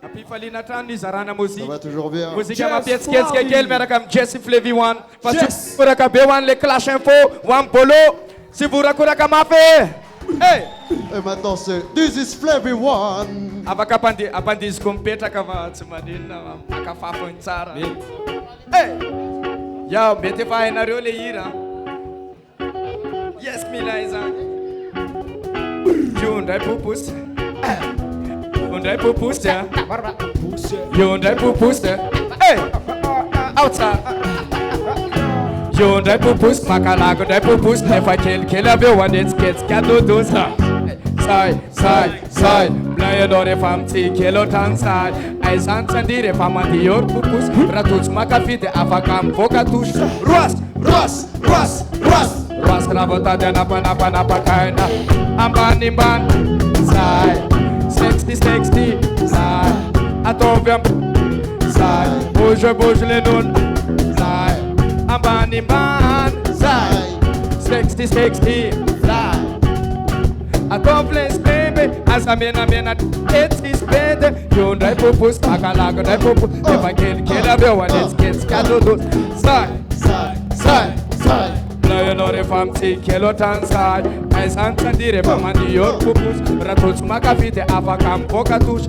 Apifalina trano izy arana mozika. Ça va toujours bien. Mozika mampihetsiketsiky kely miaraka amin'ny Jesse Flavy One. Fa tsy vorakoraka be ho an'le clash info ho amin'ny bolo. Tsy vorakoraka mafy. Hey! Et maintenant c'est This is Flavy One. Afaka ampandiziko mipetraka fa tsy maninona makafafany tsara. Hey! Yao, mety efa hainareo le hira. Yes, mila izany. Io ndray pupus. Io ndray pupus. Io ndray pupus. Hey! Outside. Io ndray pupus, makalago ndray pupus. Nefa kelikely avy eo anetsiketsika dodosa. Sai, blayanao rehefa mitsikely ohatrany sai. Aizany tsy andiry efa mandeha eo ry pupus. Raha tojo makafy dia afaka mivoaka tosy. Roas raha vao tady anapanapakaina. Ambanimbany sai. 60 sai. Ataovy sai. Bouge le nono sai. Ambanimbany sai. 60 sai. Ataovy le spembe. Asa menamena etsy spende. Io ndray pupus, makalago ndray pupus. Efa kelikely avy eo anetsiketsika dodo. Sai. Blayanao rehefa mitsikely ohatrany sai. Aizany tsy andiry rehefa mandeha eo ry pupus. Raha tojo makafy dia afaka mivoaka tosy.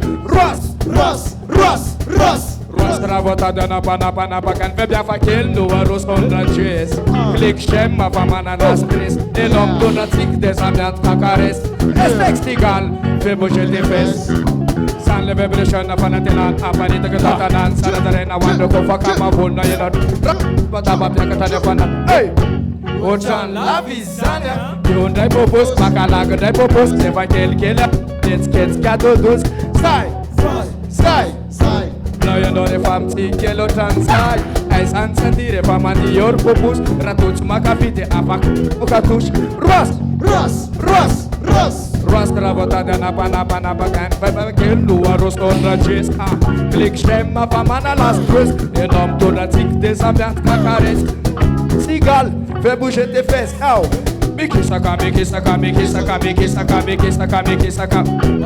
Roas raha vao tady anapanapaka ny feby hafa kely no arosondra jues. Click shem fa manana stress. Elao mitondra tsika dia samy antoka karesy. Estekstigal febouger tes fesses. Sans le vibration fanatena apanitaka tatanany saradarena hoandro kofa kamavolona ianao. Batabapiakatra ny afana. Hey! Ohatrany lavy izy zany a. Io ndray popos, makalago ndray popos. Nefa kelikely etsiketsika dodozy. Sai. Blayanao rehefa mitsikely ohatrany sai. Aizany tsy andiry rehefa mandeha eo ry popos. Raha tojo makafy dia afaka mivoaka tosy. Roas raha vao tady anapanapaka ny feby kely no arosondra jues. Click shem fa manala stress. Enao mitondra tsika dia samy antoka karesy. Sigal, fais bouger tes fesses. Oh. Mikisaka.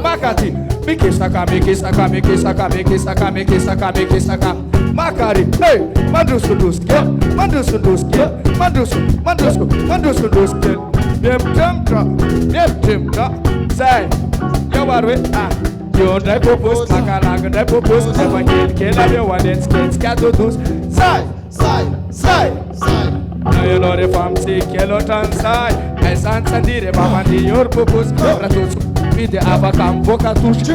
Makati. Mikisaka. Makari. Hey, mandusunduske. Dem. Say. Yo arwe. Io ndray popos, makalago ndray popos. Nefa kelikely avy eo anetsiketsika dodozy. Sai. Blayanao rehefa mitsikely ohatrany sai. Aizany tsy andiry rehefa mandeha eo ry pupus. Raha tojo makafy dia afaka mivoaka tosy.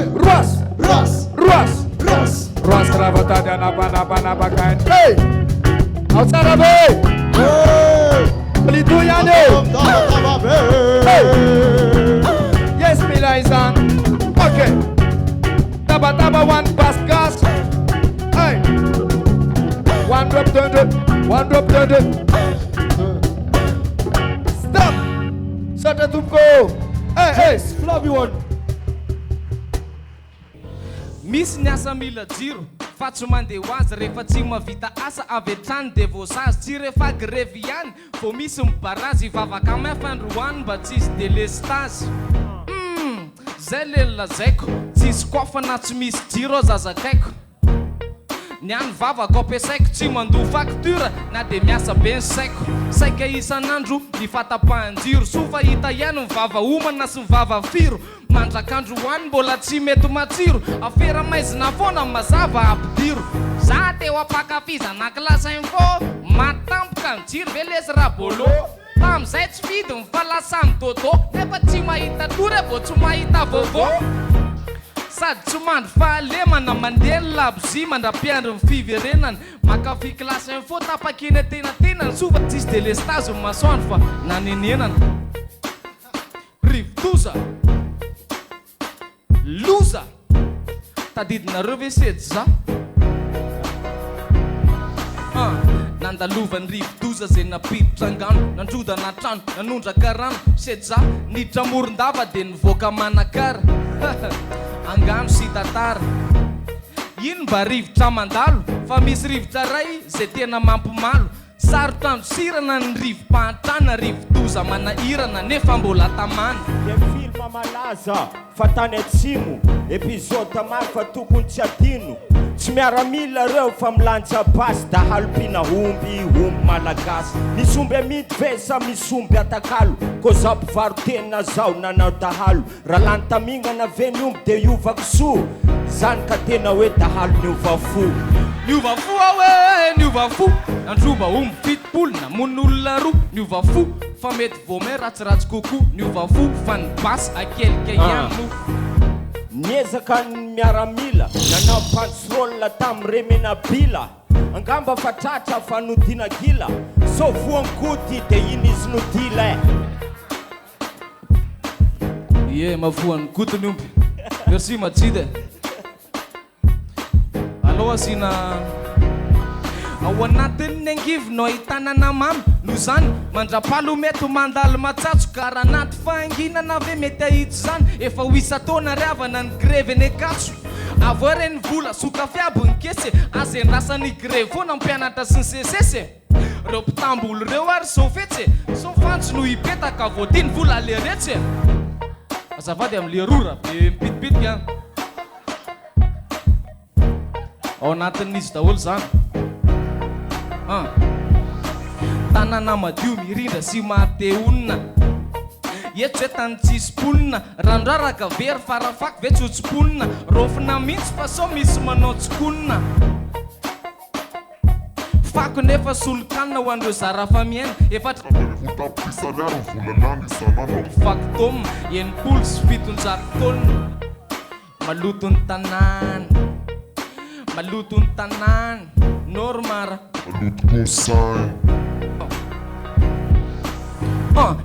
Roas raha vao tady anapanapakainy. Hey! Ao tsara be! Lido ihany e! Yes, mila izany. Okay. Taba one pass gas. Hey! One drop 200. Stop! Sata tuko. Hey. Flavy One. Misy ny asa mila jiro fa tsy mandeha ho azy rehefa tsy mavita asa avy hatrany dia voasazy. Tsy rehefa grevy ihany fô misy mibarazy. Ivavaka mafandroany mba tsisy delestage. Zay le lazaiko. Tsisy kofa na tsy misy jiro zazakaiko. Ny any vavako ampiasaiko tsy mandoa facture na dia miasa be ny saika isan'andro ny fatapahan-jiro. So fahita ihany mivava omana sy mivava firo. Mandrakandro hoany mbola tsy mety matsiro. Afera maizina foana mazava ampidiro. Za teo ampakafizana klasa info. Matampoka mijiro velesy rabolo. Tam'izay tsy fidy mifalasany dôdô. Nefa tsy mahita lora vao tsy mahita vôvô. Sady tsy mandry fahalemana mandeha ny labozy mandra-piandro ny fiverenana. Makafy klasa info tapakina tenatenana. Sofa tsisy delestage ny masoandro fa nanenenana. Rivotoza loza tadidinareo ve sedy za nandalovan'ny rivotoza zay napiditra angano. Nandrodana trano nanondraka rano sedy za niditra morondava dia nivoaka manakara. Angano sy tatara ino mba rivotra mandalo fa misy rivotra ray zay tena mampimalo. Sarotra androsirana ny rivo-pahantrana rivotoza manahirana nefa mbola tamana. efa malaza fa tany atsimo episode maro fa tokony tsy adino tsy miaramila reo fa milanja basy da halopina omby malagasy misy omby amidy ve sa misy omby atakalo ko zaho mpivarotena zao nanao dahalo raha lany tamingana ve ny omby de iovako soa zany ka tena hoe dahalo niova fo niova fo aho e niova fo androva omby fitopolo namon'olona roa niova fo fa mety vomay ratsiratsy kokoa niova fo fa ny basy akelika ihany no niezaka ny miaramila nanao pansrôle tamy remena bila angamba fa tratra fa nodina gila so voangoty de iny izy nodila ie mavoan'ny gotony omby merci majide aloha asina ao anatin'ny angivo no ahitanana mamy no zany mandrapalo mety mandalo matsatso karaha anaty fahanginana ve mety ahitsy zany efa ho isa-taona riavana ny grevy eny akatso avao reny vola soka fiabo ny kesy azy endrasany grevy foana mpianatra sy ny sesesy reo mpitambolo reo ary sofetsy sofantso no hipetaka voadiny vola le retsy azavady am'le rora be mipitipitika ao anatin'izy daholo zany tanana madio mirindra sy mateonina eto hoe tany tsisy mponina randraraka very farafaky ve tsotsimponina rofina mihitsy fa so misy manao tsokonina fako nefa solokanina ho andreo zarafa miaina efatra fakitôma enimpolo sy fitonjato taolina malotony tanàna malotony tanàna normara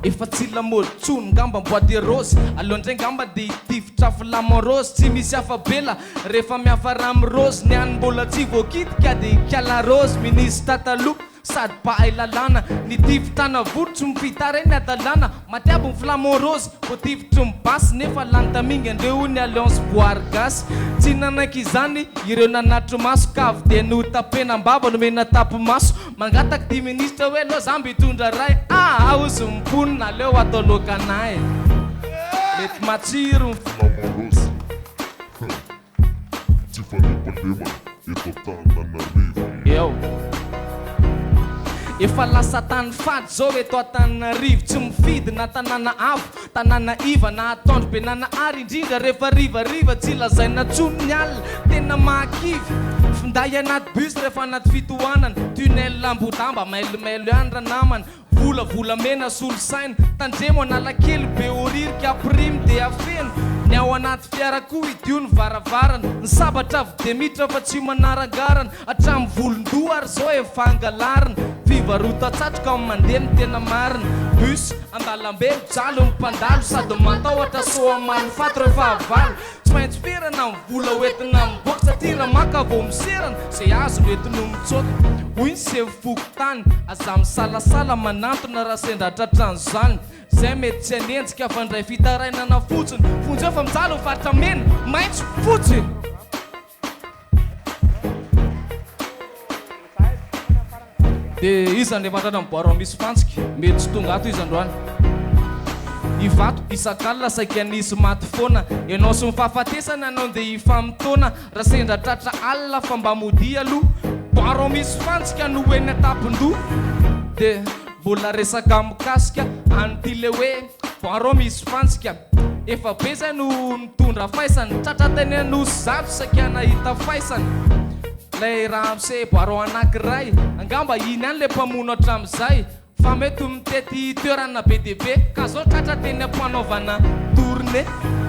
efa tsy lamody tsony ngamba bois de rose alohandray ngamba de hitifitra flamand rose tsy misy afabela rehefa miafara amy rose ny any mbola tsy voakitika de kiala rose minisy tataloha sady pahay lalàna nitifitrana voro tsy mifitara eny adalàna matiabo ny flamand rose vo tifitry mibasy nefa lany tamingy andreo ny alliance boire gasy tsy nanaiky izany ireo nanatro maso kavy de notapenambava nomena tapo maso mangataky ty ministra hoe loha zamby hitondra ray aozy mimponina aleo atao lokanay mety matsiro eo efa lasa tany fady zao eto Antananarivo tsy mifidy na tanàna avo tanàna iva na atondro be nana ary indrindra rehefa rivariva tsy lazaina tsony ny alina tena mahakivy finday anaty bus rehefa anaty fitohanana tunnel lambodamba mailomailo ihany ranamana vola mena solosaina tandremo analakely be oririka aprimy de afeno ny ao anaty fiara koa idio ny varavarana ny sabatra avy de mitra fa tsy manaragarana hatramy volondoha ary zao efa angalarina fivarota tsatroka amin'ny mandeha ny tena marina bus andalambe mijalo ny mpandalo sady matahotra so amaly fato rehefa avalo tsy maintsy ferana ny vola hoentina miboaka satria raha maka vo miserana zay azo noentino mitsoka hoy ny sevifoko tany aza misalasala manantona raha sendratratrano zany zay mety tsy anenjika fandray fitarainana fotsiny fonjy eo fa mijalo ny faritra mena maitso fotsy de izany le matratra miboaro misy fantsika mety tsy tonga ato izy androany ivato isakalina saiky anisy maty foana ianao sy mifahafatesana anao de hifamitona raha sendratratra alina fa mba mody aloha boaro misy fantsika no eny atapindoha de mbola resaka mikasika anyty le hoe boaro misy fantsika efa be zay no mitondra faisany tratra teny nosy zato saika nahita faisany lay raha amse boaro anankiray angamba iny any le mpamono hatram'izay fa mety mitety toerana be de be ka zao tratra teny ampanaovana tourné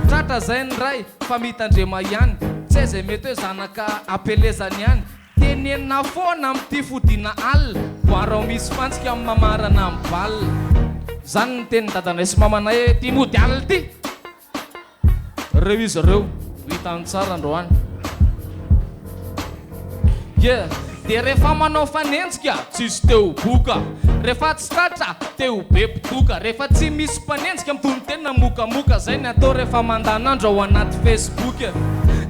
tratra zay ny ray fa mitandrema ihany tsy hay zay mety hoe zanaka apelezany ihany tenenina foana amty fodina alina boaro misy fantsika amin'ny mamarana amin'ny balina zany ny teny dadanay sy mamanay hoe ty mody alina ty reo izy reo hitany tsara androany yeah. De rehefa manao fanenjika tsisy teo boka rehefa tsy tratra teo be pitoka rehefa tsy misy mpanenjika mitony tena mokamoka zay ny atao rehefa mandanandro ao anaty Facebook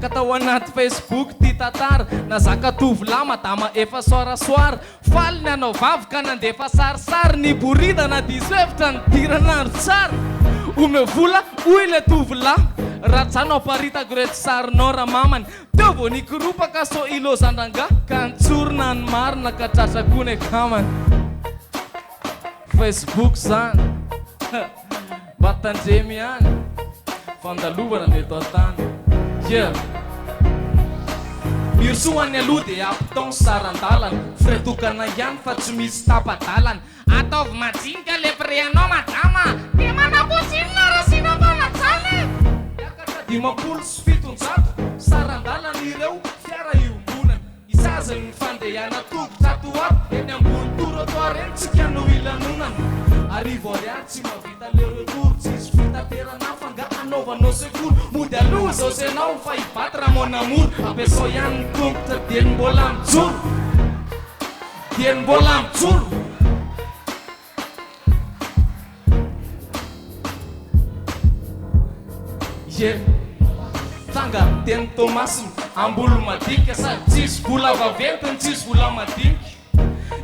ka tao anaty Facebook ty tatara na zaka tovy lama dama efa soarasoara faly ny anao vavy ka nandefa sarisary ny boridana 18 ny tiranandro tsara omevola hoy le tovolahy raha tsanao paritako reto sarinao raha mamany teo vao nikoropaka so ilozandrangah ka nitsorona ny marina ka tratrakony akamany Facebook zany mba tandremy any fandalovana ny eto an-tany yeah. Mirsoany aloha dia ampitaon sarandalana firetokana ihany fa tsy misy tapadalana ataovy majinika le freanao madama dia manakosinona raha sinampanajany dimampolo sy fitonjato sarandalana ireo fiara iombonana isazany ny fandehana tongotratoato eny ambony torotoa reny tsika no ilanonana arivo ariary tsy mavita le retour tsisy fitaterana fanga anaovanao sekoly mody aloha zao senao fa hibaty raha mon amour ampiasao ihany ny tongotra dia ny mbola mijoro dia ny mbola mijoro yeah. Tanga teny Tomasiny ambolo madinika sady tsisy vola vaventiny tsisy vola madinika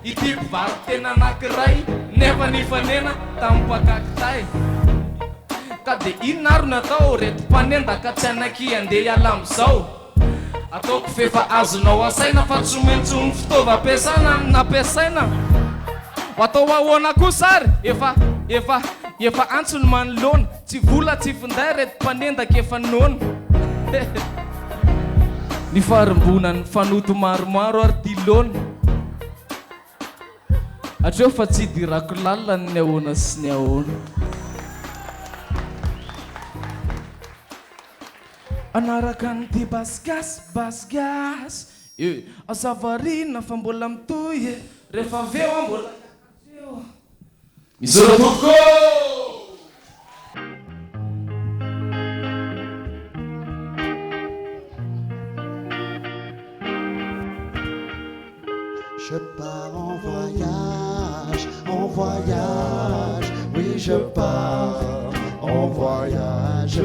ity mpivary tena anankiray nefa nifanena tamin'ny mpakakitay ka dia inona ary natao reto mpanendaka tsy anaky andeha hiala amizao ataoko fefa azonao asaina fa tsy maintsy ny fitaova ampiasaina nampiasaina ho atao ahoana kosa ary efa antsony manoloana tsy vola tsy finday reto mpanendaka efa nona ny farimbona ny fanoto maromaro ary tilona atreo fa tsy dirako lalina ny ahoana sy ny ahoana anaraka nyty basigasy azavarina fa mbola mitoy rehefa aveo mbola misora toko Je pars en voyage, oui je pars en voyage,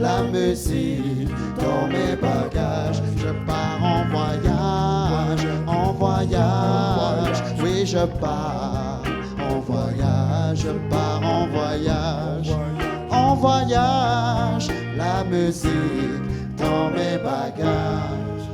la musique dans mes bagages. Je pars en voyage, oui je pars en voyage, la musique dans mes bagages.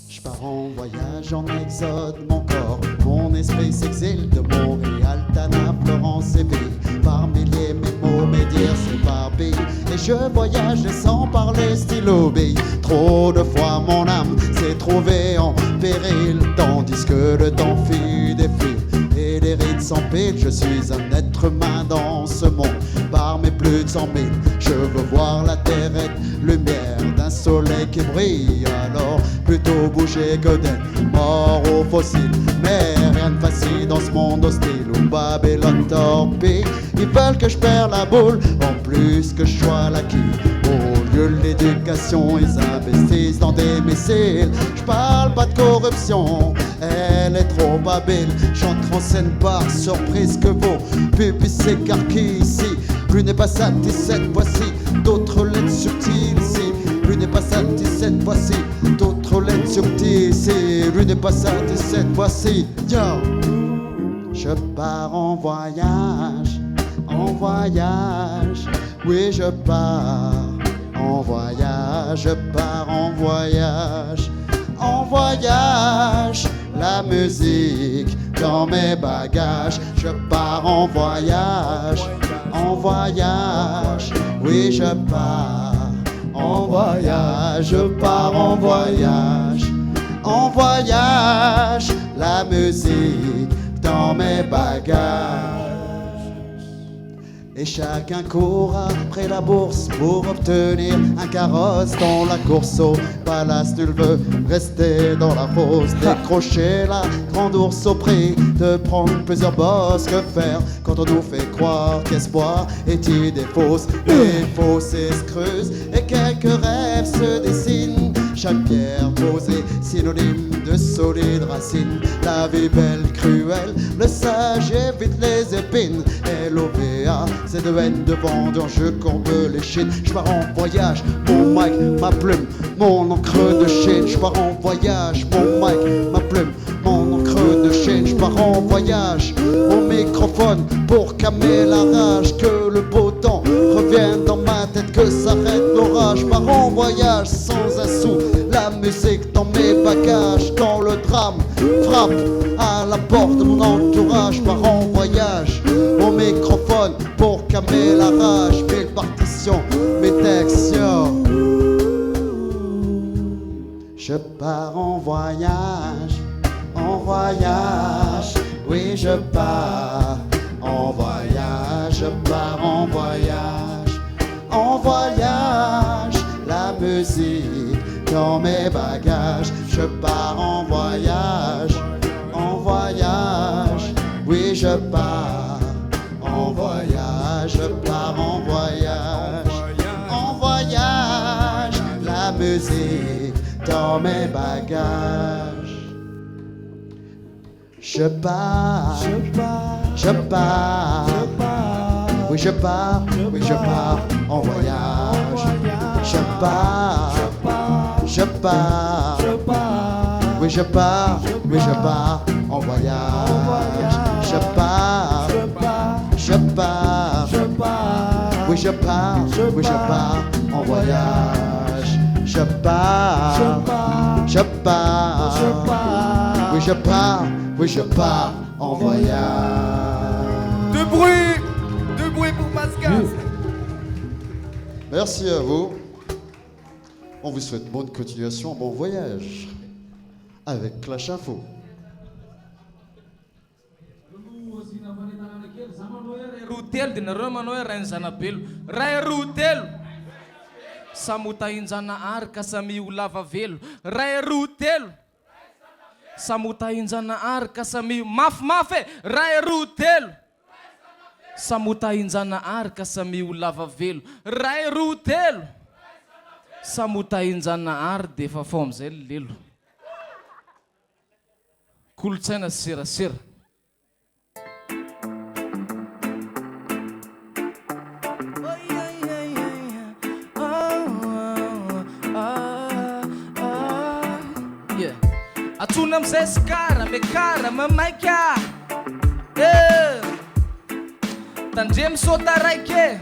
Je pars en voyage, en exode mon corps, mon esprit s'exile de Montréal, Tana, Florence et Ville. Par milliers mes mots, mes dires s'éparpillent, et je voyage sans parler stylo bille. Trop de fois mon âme s'est trouvée en péril, tandis que le temps fut défile et les rides s'empilent. Je suis un être humain dans ce monde, par mes plus de 100 000. Je veux voir la terre être lumière d'un soleil qui brille. Alors plutôt bouger que d'être mort au fossile. Mais rien de facile dans ce monde hostile où Babylone torpille. Ils veulent que je perde la boule, en plus que je sois l'acquis. Au lieu de l'éducation, ils investissent dans des missiles. Je parle pas de corruption, elle est trop habile. J'entre en scène par surprise que vos pupilles s'écarquillent ici. Plus n'est pas satisfaite, voici d'autres lettres subtiles ici. Plus n'est pas satisfaite, voici d'autres lettres subtiles ici. Plus n'est pas satisfaite, voici. Yo. Je pars en voyage, oui je pars en voyage, la musique dans mes bagages. Je pars en voyage, oui je pars en voyage, la musique dans mes bagages. Et chacun court après la bourse pour obtenir un carrosse dans la course au palace. Nul veut rester dans la fosse, décrocher la grande ours au prix de prendre plusieurs bosses. Que faire quand on nous fait croire qu'espoir est idée fausse? Les fossés se creusent et quelques rêves se dessinent. Chaque pierre posée, synonyme de solides racines. La vie belle, cruelle, le sage évite les épines. L.O.V.A, c'est de haine, de vengeance, je courbe les chines. Je pars en voyage, mon mic, ma plume, mon encre de Chine. Je pars en voyage, mon mic, ma plume, mon encre de Chine. pars en voyage au microphone pour calmer la rage. Que le beau temps revienne dans ma tête, que s'arrête l'orage. Pars en voyage sans un sou, la musique dans mes bagages. Quand le drame frappe à la porte de mon entourage, pars en voyage au microphone pour calmer la rage. Mes partitions, mes textes, yo. Je pars en voyage, oui je pars en voyage, je pars en voyage, la musique dans mes bagages. Je pars en voyage, oui je pars en voyage, je pars en voyage, la musique dans mes bagages. Je pars, oui je pars en voyage. Je pars, oui je pars en voyage. Je pars, oui je pars en voyage. Je pars, oui je pars en voyage. De bruit pour Pascal. Merci à vous. On vous souhaite bonne continuation, bon voyage avec Clash Info. Rutelo dia nareo manao hoe rainy zanabelo ray rutelo samotahinjana arika samy ho lava velo ray rutelo samotahinjana arika samy mafimafy ray rutelo samotahinjana arika samy ho lava velo ray rutelo samotahinjana ary de efa fao am'izay lelo kolotsaina serasera. Atsona am'izay sikara mekara mamaika tandre misota raike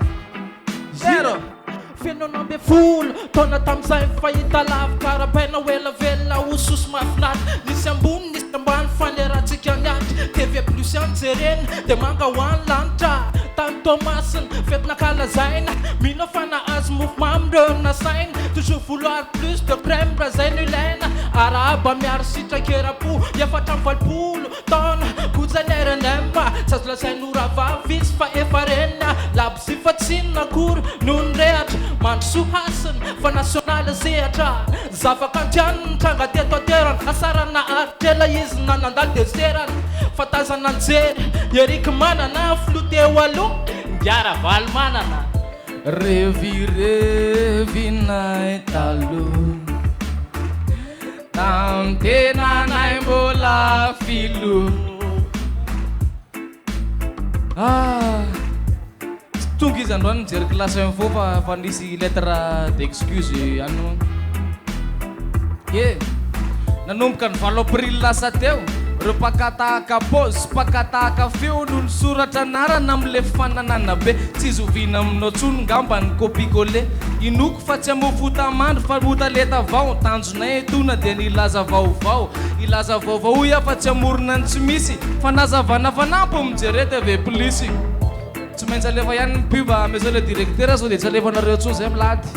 zero fenona ambe folo taona tam'izay fahita lavaka rabaina oelavelona ososy mafinaritra nisy ambony nisy ambany fanerahantsika niatry TV plus anjerena de manga hoany lanitra tany tomasina fetina kalazaina mino fa nahazo mouvement amindreo nasaina toujours vouloir plus de crème raha zay no ilaina araba miaro sitrakerapo efatra valopolo taona kojanerenema tsy azo lazainy oravavy fa efa renina labosy fa tsinona akory noho ny rehatra mandroso hasina fa nasionala zehatra zava-kantianiny nitranga teto aterana asarana aritrela izy nanandalo deserana fa tazana anjery eriky manana floteo aloha ngiara valy manana revirevinay taloha tantenanay mbola filo tonga izy androany nijery classe info fa nisy lettre d'excuse ano nanomboka ny valo april lasa teo reo pakatahaka pose pakatahaka feo no nisoratra anarana am'le fananana be tsy izy ovina aminao tsony ngamba ny copie-coller inoko fa tsy amofota mandro fa motaleta avao tanjonay etona de nilaza vaovao ilaza vaovao ia fa tsy amorona ny tsy misy fa nazavana fanampo mijerety ave polisy tsy maintsy alefa ihany ny pub amezao le directeur sao de tsy alefanareo tso zay milady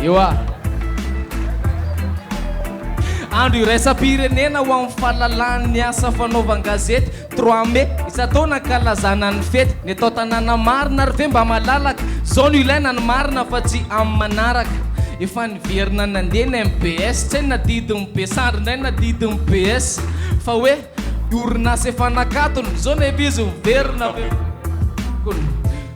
eo andro iraisam-pirenena ho amin'ny fahalalany ny asa fanaovan-gazety 3 mai isa-taona kalazana ny fety ny atao tanàna marina ary ve mba malalaka zao no ilaina ny marina fa tsy amin'ny manaraka efa niverina nandeha ny MPS tsy hay nadidiny pesandry ndray nadidiny PS fa hoe orinasa efa nakatony zao nefa izy miverina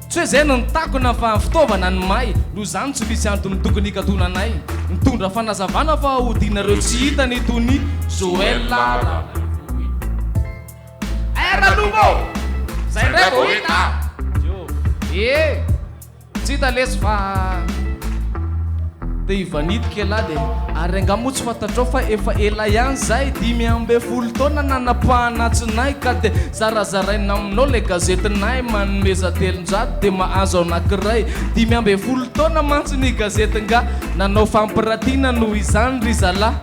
tsy hoe zay no nitakona fa fitaovana ny may no zany tsy misy antony tokony ikatonanay nitondra fanazavana fa hodinareo tsy hita ny tony Joel Lara Ralumo zay ndray vao hita tsy hita lesy fa dia ivanidika elahy dia ary angamo tsy fantatrao fa efa ela ihany zay 5 taona nanapahanatsinahy ka dia zarazaraina aminao le gazetinay manomeza telonjato dia mahazo anankiray 5 taona mantsy ny gazetinga nanao fampiratiana noho izany ry zalahy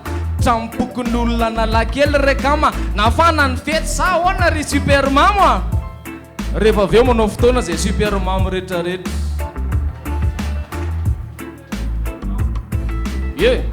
trampokon'olona nalakely rekama nafana ny fety sa ahoana ry supermamo a rehefa aveo manao fotoana zay supermamo rehetrarehetra ye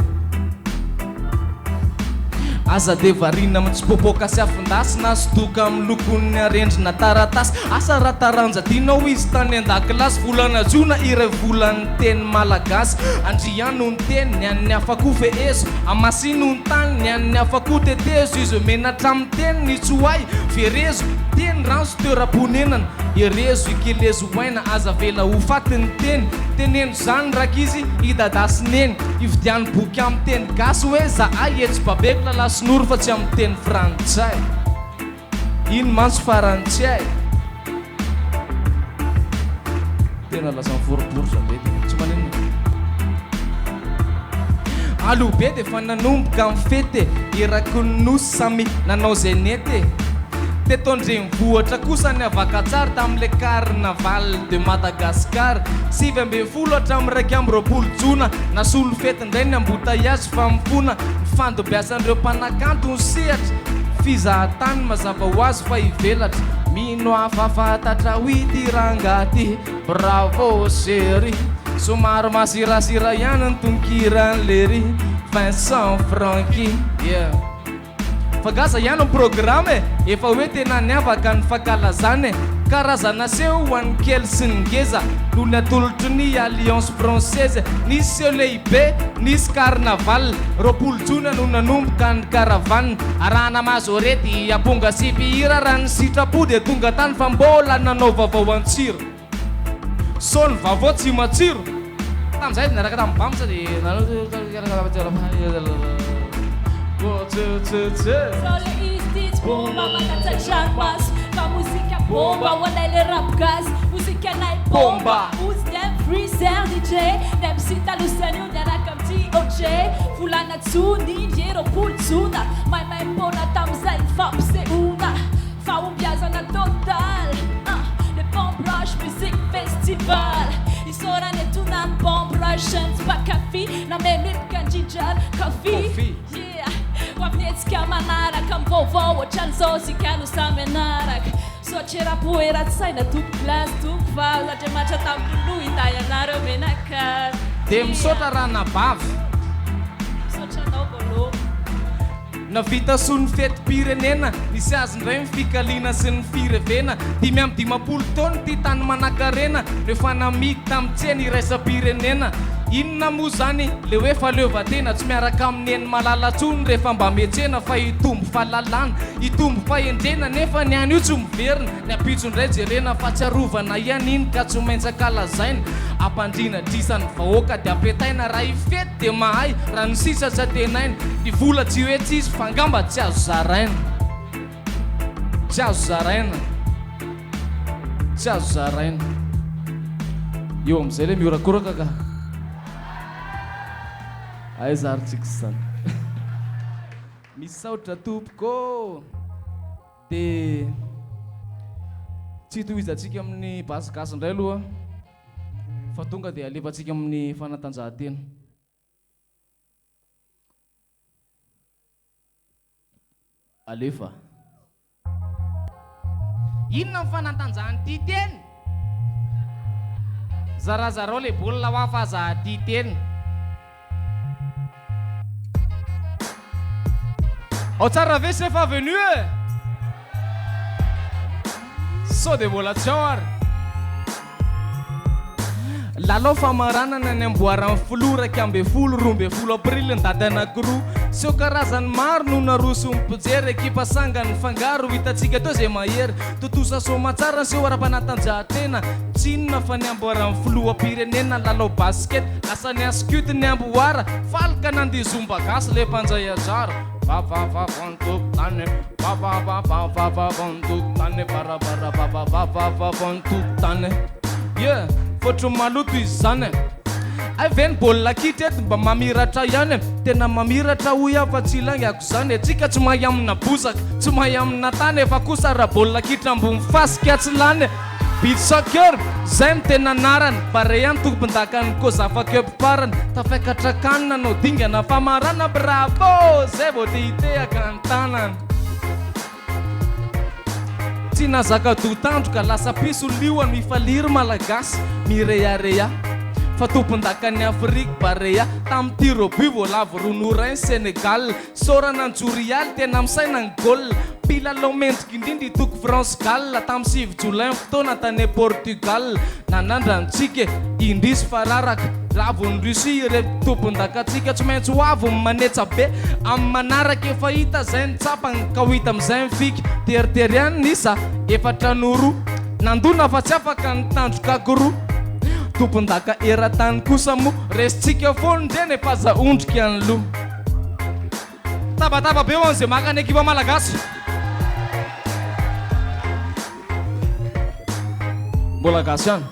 aza de varina mitsipôpôka sy afindasina sodoka amin'ny lokon'ny arendrina taratasy asa raha taranjadinao izy tany an-dakilasy volana jona iray volan'ny teny malagasy andriano ny teny ny an'ny afako feezo amasino ny tany ny an'ny afako tetezo izy menatra amin'ny teny ny tsoay verezo teny ranso toera-ponenana erezo ikelezo oaina aza vela ho fatiny teny teneno zany raka izy idadasineny ividiany boky amin'ny teny gasy hoe za ay etsy babeko lalasinory fa tsy amin'ny teny frantsay ino mantsy farantsay tena lasa miforoporsa be tsy manenina alobe dia fa nanomboka amin'ny fety eraky ny nosy samy nanao zay nety tetondre mivoatra kosa ny avakatsara tamin'le carnaval de Madagascar 7 hatramin'ny 2 jona nasolo fety indray ny ambotaiazy fa mifona mifandobiasan'ireo mpanakanto ny sehatra fizahatany mazava ho azy fa ivelatra mino afafantatra ho ity rangaty bravo chéri somary masirasira ihany ny tonkiran'le ry Vincent Franky yeah. Fagaza ihany ny programme efa hoe tena niavaka ny fankalazany karazana seho ho an'ny kely sy ny ngeza noho ny atolotry ny alliance française nisy seho lehibe nisy carnaval 20 jona no nanomboka ny caravane arahana mazorety aponga sipihira raha ny sitrapo dia tonga tany fa mbola nanao vaovao an-tsiro so ny vaovao tsy matsiro tamin'izay niaraka tamin'ny bamsa dia Solo istis bomba matatsatranomas fa muzika bomba wanay le rap gas muzika nay bomba uzy dem freezer DJ dem sitalusany io niaraka amty OJ volana tsony ndrerapolo jona maimay mpona tam'izay fampisehoana fahombiazana total le Bomb Rush Music Festival isorany etonany Bomb Rush ny pakafy na memipika ndrindrany kafi yeah wapnietsika manaraka mvaovao ohatran'izao sikano samy anaraka soatrerapoera tsy saina toko glasy toko valo satria matra tamin'olo hitay anareo menakary dia misaotra raha nabavy misotranao volo navita sony fety-pirenena nisy azy indray mifikaliana sy ny firevena 5 taona ty tany manakarena rehefa namiky tamin'tseny iraisam-pirenena inona moa zany le hoe faleovatena tsy miaraka amin'ny eny malalatsony rehefa mba metsena fa hitombo fahalalana hitombo fahendrena nefa ny any io tsy miverina ny apitso indray jerena fa tsy arovana ihany iny ka tsy maintsakalazaina ampandrina drisany vahoaka dia apetaina raha ifety dia mahay raha ny sisatra tenaina ny vola tsy hoe tsisy fa ngamba tsy azo zaraina tsy azo zaraina tsy azo zaraina eo amin'izay le miorakoraka ka ay zarotsika zany misaotra tompoko dia tsy hitohizatsika amin'ny basigasy indray aloha fa tonga dia alefatsika amin'ny fanatanjahantena alefa inona ny fanatanjahany teny zarazarao le baolina ho afazaha teny au tsara ve c'est pas venu so de mbola tsy ao ary lalao famaranana ny amboarany filoha 12 aprily ny dady anankiroa seo karazany maro no naroso mimpijery ekipa sangany fangaro hitatsika teo zay mahery totosa soma tsara seho ara-panatanjahantena tsy inona fa ny amboarany filoha pirenena lalao basket lasa ny askute ny amboara falika nandeha zomba gasy le mpanjay ajara vavavavantokotany vavavavavantokotany barabarabavavavavantokotany ye fotro maloto izy zany Aven bolla kiteto mba mamiratra ihany tena mamiratra hoy afa tsy ilangako zany atsika tsy mahay amina bozaka tsy mahay amina tany efa kosa raha bolla kitra ambony fasika tsy lany beach soccer zay ny tena anarany pare ihany tompon-dakany ko zava-kepo farany tafakatra kanina no dingana famarana bravo zay vao te hitehaka ny tanany tsy nazaka dotandroka lasa piso lioany mifaliry malagasy mirearea fa tompon-dakany Afrique barea tamin'ity Revue voalavo ronorain Sénégal sorana anjorialy tena misaina ny gol pilalao mendrika indrindra itoko France Gal tamin'ny 7 jolay fotoana tany Portugal nanandrantsika indrisy fararaka ravony Russie ireto tompon-dakatsika tsy maintsy ho avy manetsa be amin'ny manaraka efa hita zay ny tsapany ka ho hita amin'izay mifika teriteriany nisa efatra noro nandona fa tsy afaka ny tandrokakoroa tompon-daka eran-tany kosa mo resitsika foana ndreny efa zaondrika any loha tabataba be ho an'izay maka ny ekipa malagasy mbola gasy any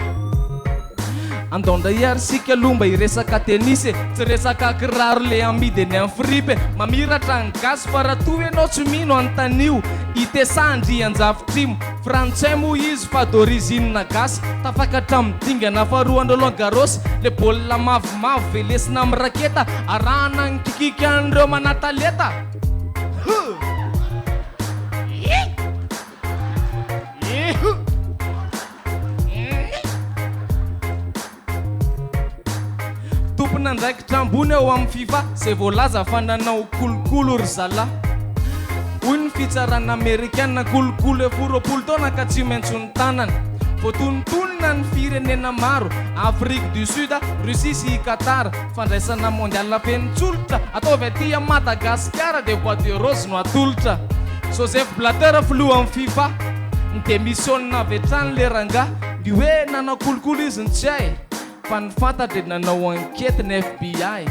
andondra iarisika lomba iresaka tenisy tsy resaka kiraro le amidy eny amin'ny fripe mamiratra ny gasy fa raha toy ianao tsy mino antanio itesandry anjavitrimo frantsay mo izy fa d'origine gasy tafakatra midingana faharoa Roland Garros le baolina mavomavo velesina amin'ny raketa arahana ny kikika an'ireo manataleta tompona ndraikitra ambony eo amin'ny FIFA zay voalaza fa nanao kolokolo ry zala hoy ny fitsarana amerikana kolokolo eforopolo taona ka tsy maintsy ny tanany voatonontonona ny firenena maro Afrique du Sud Russie sy Qatar fandraisana mondial fenitsolotra ataovy aty a Madagasikara de bois de rose no atolotra Joseph Blatter filoha amin'ny FIFA ny démissionna avy hatrany le ranga ny hoe nanao kolokolo izy ny tsy hay fa ny fantatra dia nanao enquête ny FBI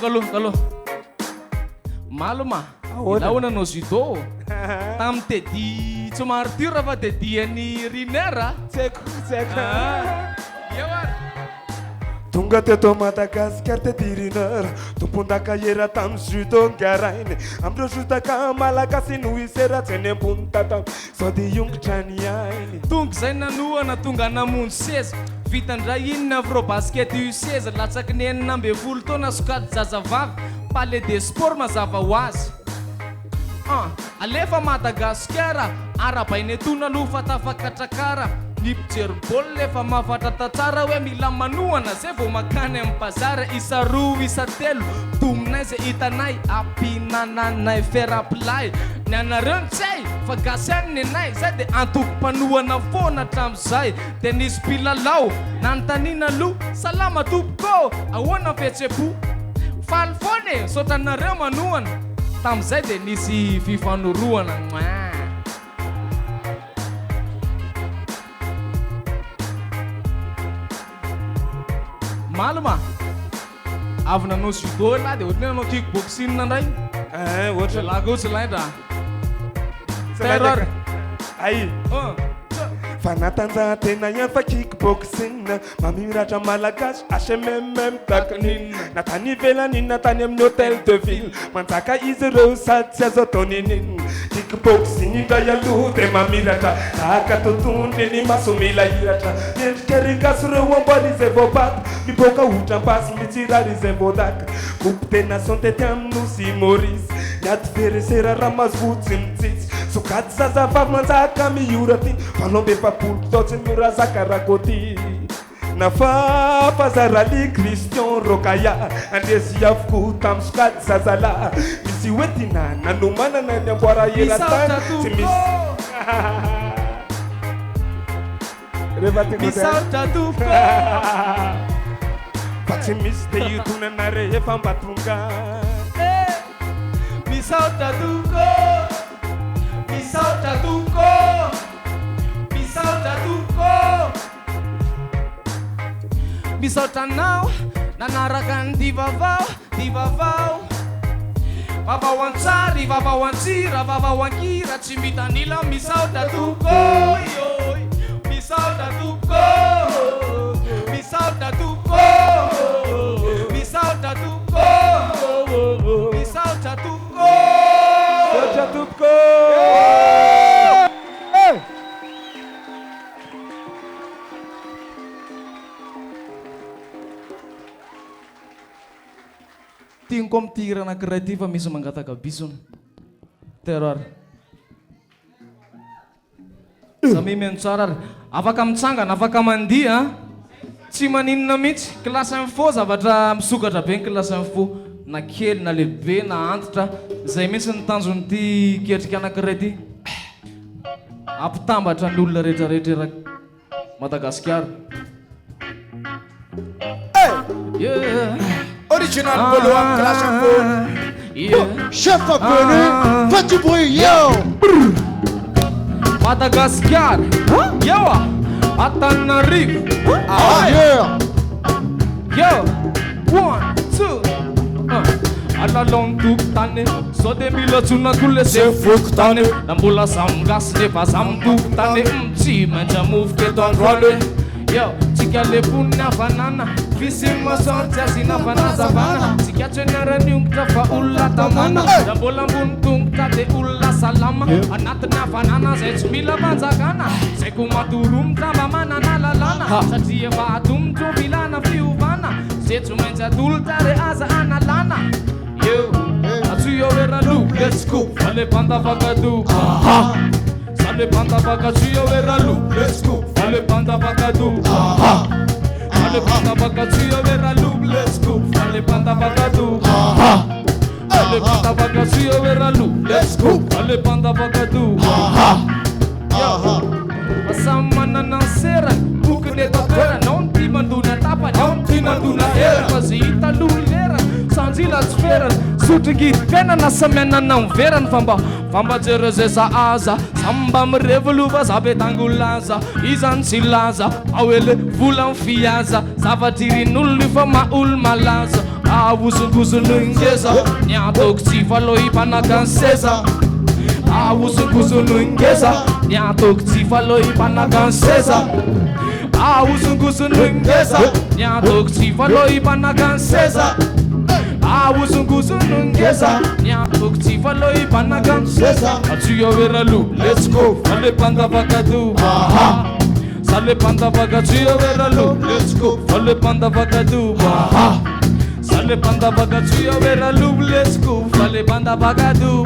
kaloha maloma ilahoana nanao judo tamin'ny tedi tsy martyr fa dediany Riner tonga teto Madagasikara tety Riner tompon-daka era tamin'ny judo ngarainy amindreo jotaka malagasy no iseratsy eny ambony tata sao de iongotra ny ainy tonga zay nanoana tonga namonjy 16 vitandray inona afro basket U16 latsaky ny 9 taona sokady zazavavy palais des sports mazava ho azy alefa Madagasikara arabainy etona aloha fa tafakatrakara ny pijery baolina efa mahafantatra tsara hoe mila manohana zay vao makany amin'ny bazara isa roa isa telo dominay zay hitanay ampinananay feraplay ny anareo ny tsy hay fa gasy any ny anay zay de antoko-panohana foana hatramin'izay de nisy mpilalao nanontaniana aloha salama tompoko ahoana fihetsem-po faly foana e sotranareo manohana tamin'izay de nisy fifanoroana maloma avy nanao judo la de ohatry nanao kickboxing ndray ohatra lagotsy laindra terror ay fanatanjahantena ihany fa kickboxing mamiratra malagasy HMM takinina natany ivelany natany amin'ny hôtel de ville manjaka izy ireo sady tsy azo atao ninina kickboxing indray aloha de mamiratra tahaka totondry ny maso mila hiratra endrika rigasy ireo amboary izay voabato miboaka otram-pasy mitsirary izay voadaka coupe de nation tety amin'ny nosy Maurice ny adversera raha mazovotsy mitsitsy sokady zazavavy manjaka miora ty valombe efapolo tao tsy miora zaka rakoty na fazarali Christian Rokaya andresy avokoa tamin'ny sokady zazala misy hoe tina nanomanana ny amboara eran-tany tsy misy misaotra toko fa tsy misy de itonana rehefa mba tonga misaotra toko misaotra toko misaotra toko misaotra anao nanaraka ny divavao vavao antsary vavao antsira vavao ankira tsy mitanila misaotra toko misaotra toko tiniko amin'ny tigre anankiray ty fa misy mangataka bisony terroir zamimeno tsara ary afaka mitsangana afaka mandia tsy maninona mihitsy classe info zavatra misokatra be ny classe info na kely na lehibe na antitra zay mihitsy ny tanjon'ity ketrika anankiray ty ampitambatra ny olona rehetrarehetra era Madagasikara. Original Polo en classe info. Chef a connu, fais du bruit, yo! Madagascar, yo! Antananarivo, Ailleurs! yo! 1, 2, alalong tokotany sao de mila tsonako le se fokotany na mbola zamgasy nefa zamtokotany tsy maintsy amovoka eto androany yo tsika le poniny havanana fisiny masortsy azina fanazavana tsika tsy niarany ongotra fa olona tamana na mbola ambony tongotra de olona salama anatiny havanana zay tsy mila manjakana zay ko matoro mitamba manana lalana satria efa atomotro milana fiovana zay tsy maintsy atolotra re aza analana yo atsuyo veralu let's go fale panda vakadu sale panda vakatsuyo veralu let's go fale panda vakadu fale panda vakatsuyo veralu let's go fale panda vakadu fale panda vakatsuyo veralu let's go fale panda vakadu Asamana ng sera bukan ito pera non ti manduna tapa non ti manduna era pasita lulera sanjila sfera sutigi kena nasamena ng veran famba jereze sa aza samba mrevoluva sabe tangulaza izan silaza awele vulan fiaza savatiri nulli fa maul malaza awusungusun ngeza nyatok sifaloi panakanseza awusungusun ngeza nyatok sifaloi panakanseza awusungusun ngeza nyatok sifaloi panakanseza awusungusun ngeza nyatok sifaloi panakanseza atsuyo veralu let's go fale panda vakadu sale panda vakatsuyo veralu let's go fale panda vakadu sale panda vakatsuyo veralu let's go fale panda vakadu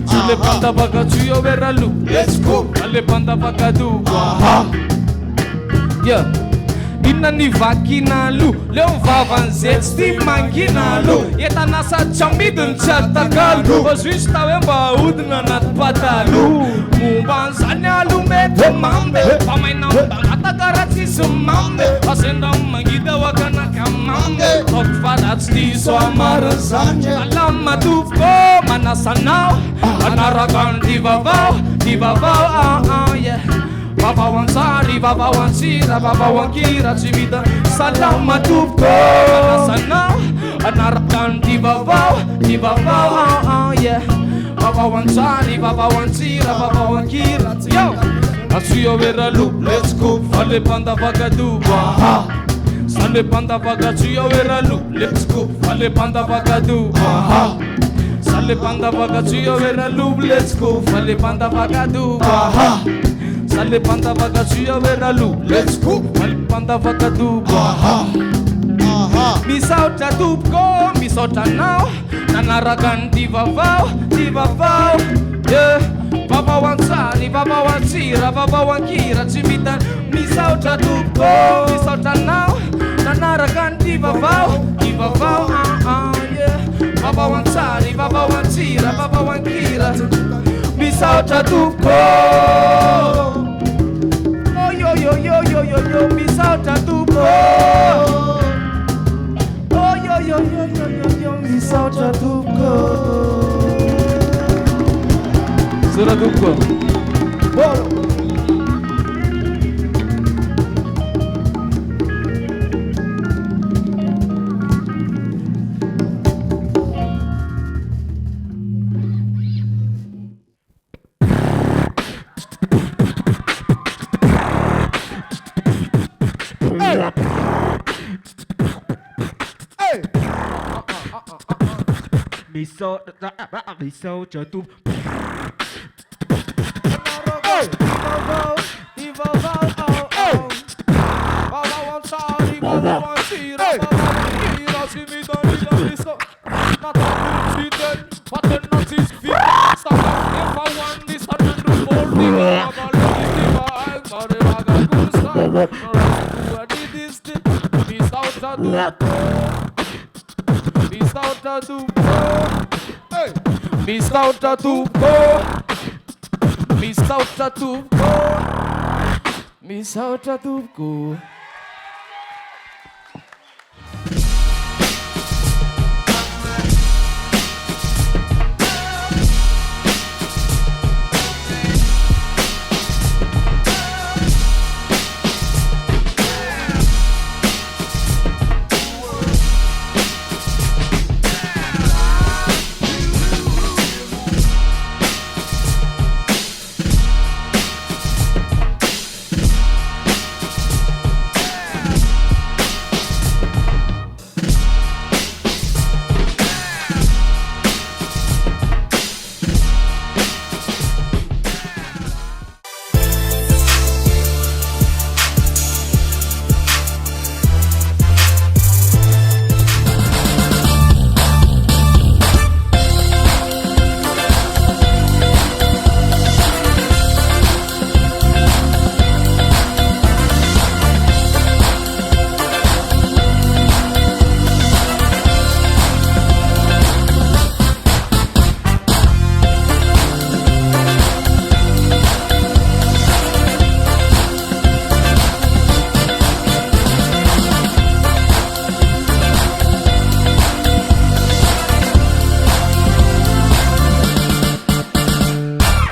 sale panda vakatsuyo veralu let's go fale panda vakadu yeah inna ni vakinalu leo vavanzets ti manginalu etana sa chambidun chatakalu ojusta wemba udna nat patalu mumban sanyalu mete mambe pamaina atakaratsi sumambe asenda mangida wakana kamambe okfadat sti so amara sanje alama tufko manasanao anaragan divavao yeah Baba wansari, baba wansira, baba wankira chimita salama tupko sana anarakan divavao yeah baba wansari, baba wansira, baba wankira yo asuyo veralu let's go fale panda vakadu sale panda vakatuyo veralu let's go fale panda vakadu sale panda vakatuyo veralu let's go fale panda vakadu sale panda vakatsuyo veralu let's go fale panda vakadu misauta tupko misauta now nanarakan divavao yeah baba wansari baba wansira baba wankira chimita misauta tupko misauta now nanarakan divavao yeah baba wansari baba wansira baba wankira misauta tupko yo misauta tupko yo misauta tupko sura tupko miso jatuh Baba wansari, baba wansira, baba wankira chimita Miss out a